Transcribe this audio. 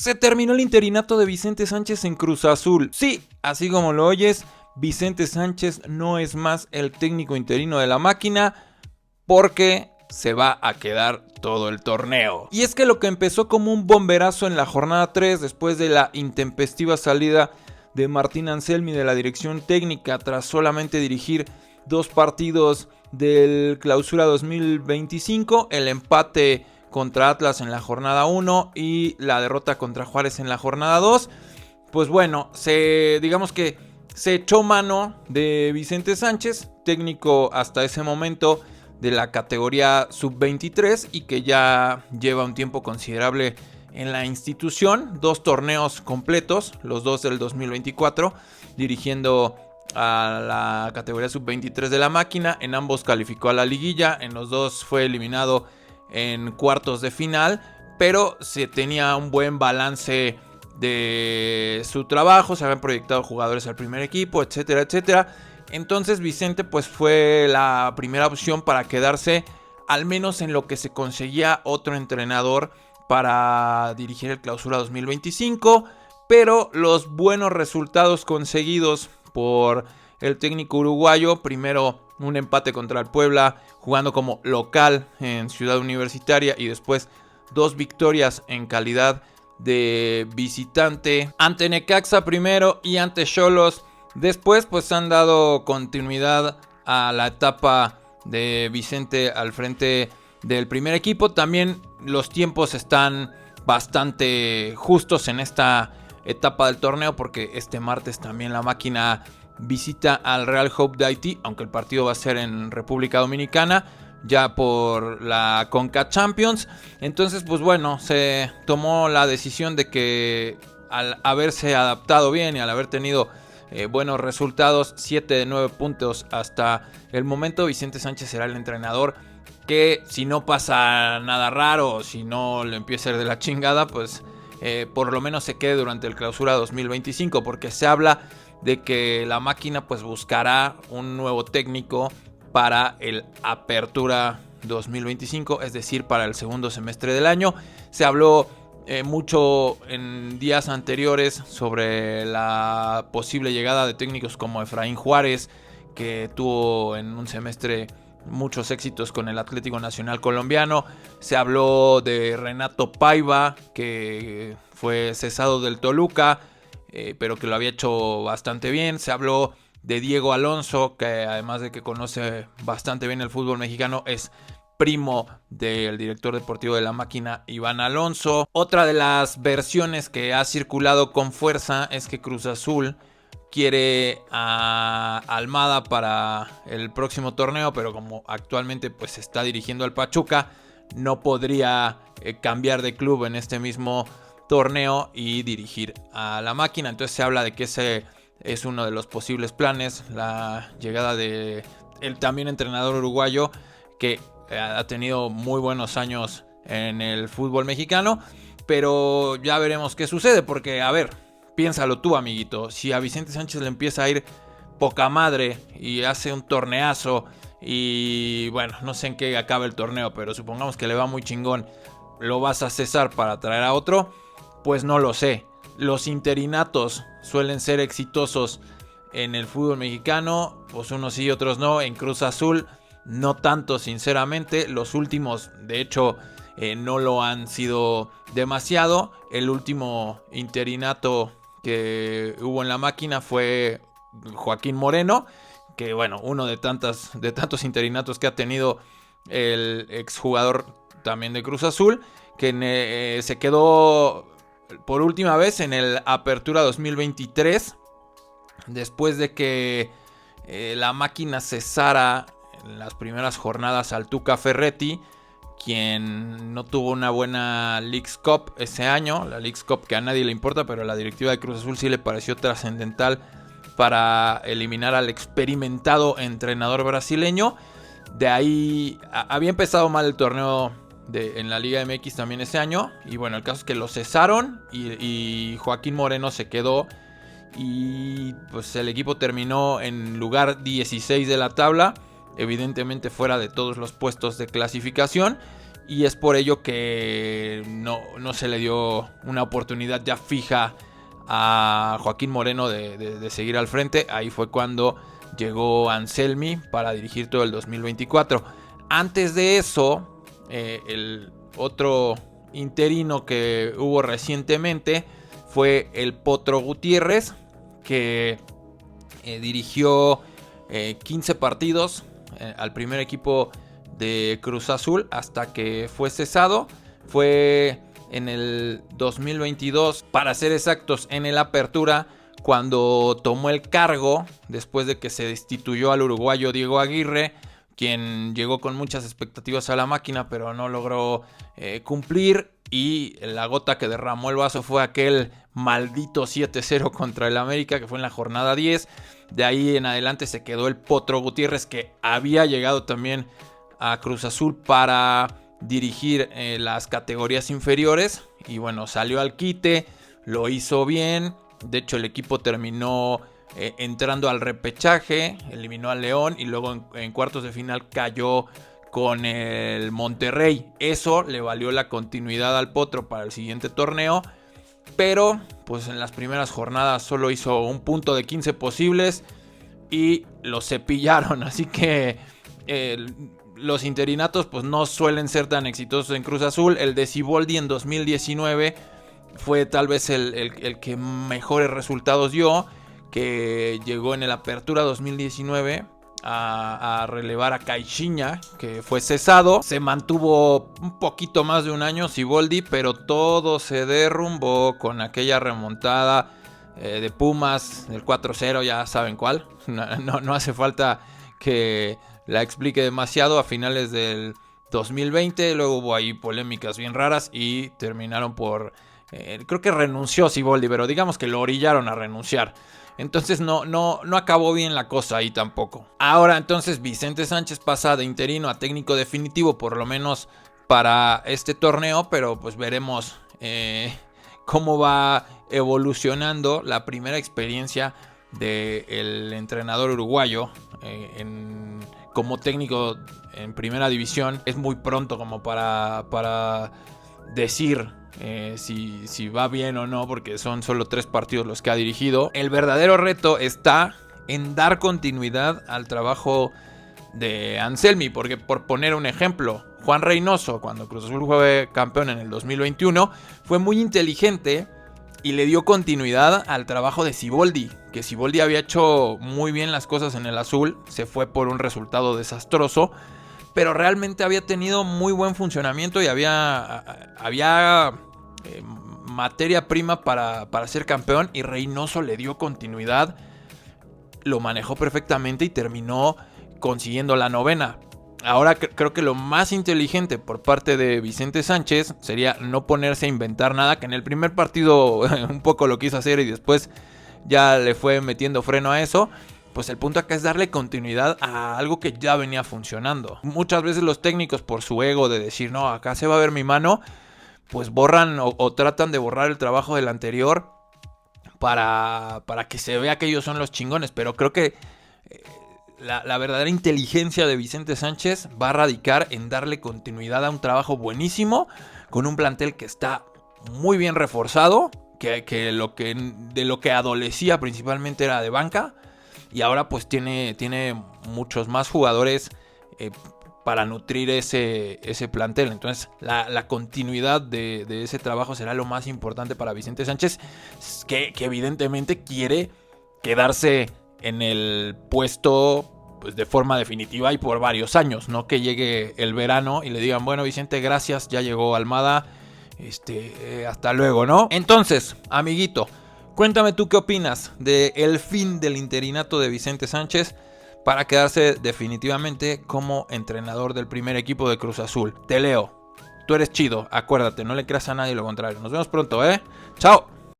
Se terminó el interinato de Vicente Sánchez en Cruz Azul. Sí, así como lo oyes, Vicente Sánchez no es más el técnico interino de la máquina porque se va a quedar todo el torneo. Y es que lo que empezó como un bomberazo en la jornada 3 después de la intempestiva salida de Martín Anselmi de la dirección técnica tras solamente dirigir 2 partidos del Clausura 2025, el empate contra Atlas en la jornada 1 y la derrota contra Juárez en la jornada 2, pues bueno, digamos que se echó mano de Vicente Sánchez, técnico hasta ese momento de la categoría sub-23 y que ya lleva un tiempo considerable en la institución, 2 torneos completos, los 2 del 2024, dirigiendo a la categoría sub-23 de la máquina. En ambos calificó a la liguilla, en los 2 fue eliminado en cuartos de final, pero se tenía un buen balance de su trabajo, se habían proyectado jugadores al primer equipo, etcétera, etcétera. Entonces Vicente pues fue la primera opción para quedarse al menos en lo que se conseguía otro entrenador para dirigir el Clausura 2025, pero los buenos resultados conseguidos por el técnico uruguayo, primero un empate contra el Puebla jugando como local en Ciudad Universitaria y después 2 victorias en calidad de visitante ante Necaxa primero y ante Xolos. Después pues han dado continuidad a la etapa de Vicente al frente del primer equipo. También los tiempos están bastante justos en esta etapa del torneo porque este martes también la máquina visita al Real Hope de Haití, aunque el partido va a ser en República Dominicana, ya por la Conca Champions. Entonces pues bueno, se tomó la decisión de que al haberse adaptado bien y al haber tenido buenos resultados, 7 de 9 puntos hasta el momento, Vicente Sánchez será el entrenador que, si no pasa nada raro o si no le empieza a ir de la chingada, pues por lo menos se quede durante el Clausura 2025, porque se habla de que la máquina pues buscará un nuevo técnico para el Apertura 2025, es decir, para el segundo semestre del año. Se habló mucho en días anteriores sobre la posible llegada de técnicos como Efraín Juárez, que tuvo en un semestre muchos éxitos con el Atlético Nacional colombiano. Se habló de Renato Paiva, que fue cesado del Toluca, pero que lo había hecho bastante bien. Se habló de Diego Alonso, que además de que conoce bastante bien el fútbol mexicano, es primo del director deportivo de la máquina, Iván Alonso. Otra de las versiones que ha circulado con fuerza es que Cruz Azul quiere a Almada para el próximo torneo, pero como actualmente pues está dirigiendo al Pachuca, no podría cambiar de club en este mismo torneo y dirigir a la máquina. Entonces se habla de que ese es uno de los posibles planes, la llegada de el también entrenador uruguayo que ha tenido muy buenos años en el fútbol mexicano, pero ya veremos qué sucede, porque a ver, piénsalo tú, amiguito, si a Vicente Sánchez le empieza a ir poca madre y hace un torneazo y bueno, no sé en qué acaba el torneo, pero supongamos que le va muy chingón, ¿lo vas a cesar para traer a otro? Pues no lo sé. Los interinatos suelen ser exitosos en el fútbol mexicano, pues unos sí, otros no. En Cruz Azul no tanto, sinceramente. Los últimos, de hecho, no lo han sido demasiado. El último interinato que hubo en la máquina fue Joaquín Moreno, que bueno, uno de tantos interinatos que ha tenido el exjugador también de Cruz Azul, que se quedó por última vez en el Apertura 2023, después de que la máquina cesara en las primeras jornadas al Tuca Ferretti, quien no tuvo una buena Leagues Cup ese año, la Leagues Cup que a nadie le importa, pero a la directiva de Cruz Azul sí le pareció trascendental para eliminar al experimentado entrenador brasileño. De ahí había empezado mal el torneo en la Liga MX también ese año, y bueno, el caso es que lo cesaron y Joaquín Moreno se quedó, y pues el equipo terminó en lugar 16 de la tabla, evidentemente fuera de todos los puestos de clasificación, y es por ello que no se le dio una oportunidad ya fija a Joaquín Moreno de seguir al frente. Ahí fue cuando llegó Anselmi para dirigir todo el 2024. Antes de eso, el otro interino que hubo recientemente fue el Potro Gutiérrez, que dirigió 15 partidos al primer equipo de Cruz Azul hasta que fue cesado. Fue en el 2022, para ser exactos, en el Apertura, cuando tomó el cargo después de que se destituyó al uruguayo Diego Aguirre, quien llegó con muchas expectativas a la máquina pero no logró cumplir, y la gota que derramó el vaso fue aquel maldito 7-0 contra el América, que fue en la jornada 10. De ahí en adelante se quedó el Potro Gutiérrez, que había llegado también a Cruz Azul para dirigir las categorías inferiores, y bueno, salió al quite, lo hizo bien. De hecho, el equipo terminó entrando al repechaje, eliminó al León y luego en cuartos de final cayó con el Monterrey. Eso le valió la continuidad al Potro para el siguiente torneo, pero pues en las primeras jornadas solo hizo un punto de 15 posibles y lo cepillaron. Así que los interinatos pues no suelen ser tan exitosos en Cruz Azul. El de Siboldi en 2019 fue tal vez el que mejores resultados dio, que llegó en el Apertura 2019 a relevar a Caixinha, que fue cesado. Se mantuvo un poquito más de un año Siboldi, pero todo se derrumbó con aquella remontada de Pumas del 4-0, ya saben cuál. No hace falta que la explique demasiado. A finales del 2020 luego hubo ahí polémicas bien raras y terminaron por... creo que renunció Siboldi, pero digamos que lo orillaron a renunciar. Entonces no acabó bien la cosa ahí tampoco. Ahora entonces Vicente Sánchez pasa de interino a técnico definitivo, por lo menos para este torneo, pero pues veremos cómo va evolucionando la primera experiencia del entrenador uruguayo como técnico en primera división. Es muy pronto como para decir si va bien o no, porque son solo 3 partidos los que ha dirigido. El verdadero reto está en dar continuidad al trabajo de Anselmi, porque por poner un ejemplo, Juan Reynoso, cuando Cruz Azul fue campeón en el 2021, fue muy inteligente y le dio continuidad al trabajo de Siboldi, que Siboldi había hecho muy bien las cosas en el azul, se fue por un resultado desastroso, pero realmente había tenido muy buen funcionamiento y había materia prima para ser campeón, y Reynoso le dio continuidad, lo manejó perfectamente y terminó consiguiendo la 9ª. Ahora creo que lo más inteligente por parte de Vicente Sánchez sería no ponerse a inventar nada, que en el primer partido un poco lo quiso hacer y después ya le fue metiendo freno a eso. Pues el punto acá es darle continuidad a algo que ya venía funcionando. Muchas veces los técnicos, por su ego de decir, no, acá se va a ver mi mano, pues borran o tratan de borrar el trabajo del anterior para que se vea que ellos son los chingones. Pero creo que la verdadera inteligencia de Vicente Sánchez va a radicar en darle continuidad a un trabajo buenísimo, con un plantel que está muy bien reforzado, que de lo que adolecía principalmente era de banca, y ahora pues tiene muchos más jugadores para nutrir ese plantel. Entonces la continuidad de ese trabajo será lo más importante para Vicente Sánchez, que evidentemente quiere quedarse en el puesto pues de forma definitiva y por varios años, no que llegue el verano y le digan, bueno, Vicente, gracias, ya llegó Almada, hasta luego, ¿no? Entonces, amiguito, cuéntame tú qué opinas del fin del interinato de Vicente Sánchez para quedarse definitivamente como entrenador del primer equipo de Cruz Azul. Te leo, tú eres chido, acuérdate, no le creas a nadie lo contrario. Nos vemos pronto, ¿eh? ¡Chao!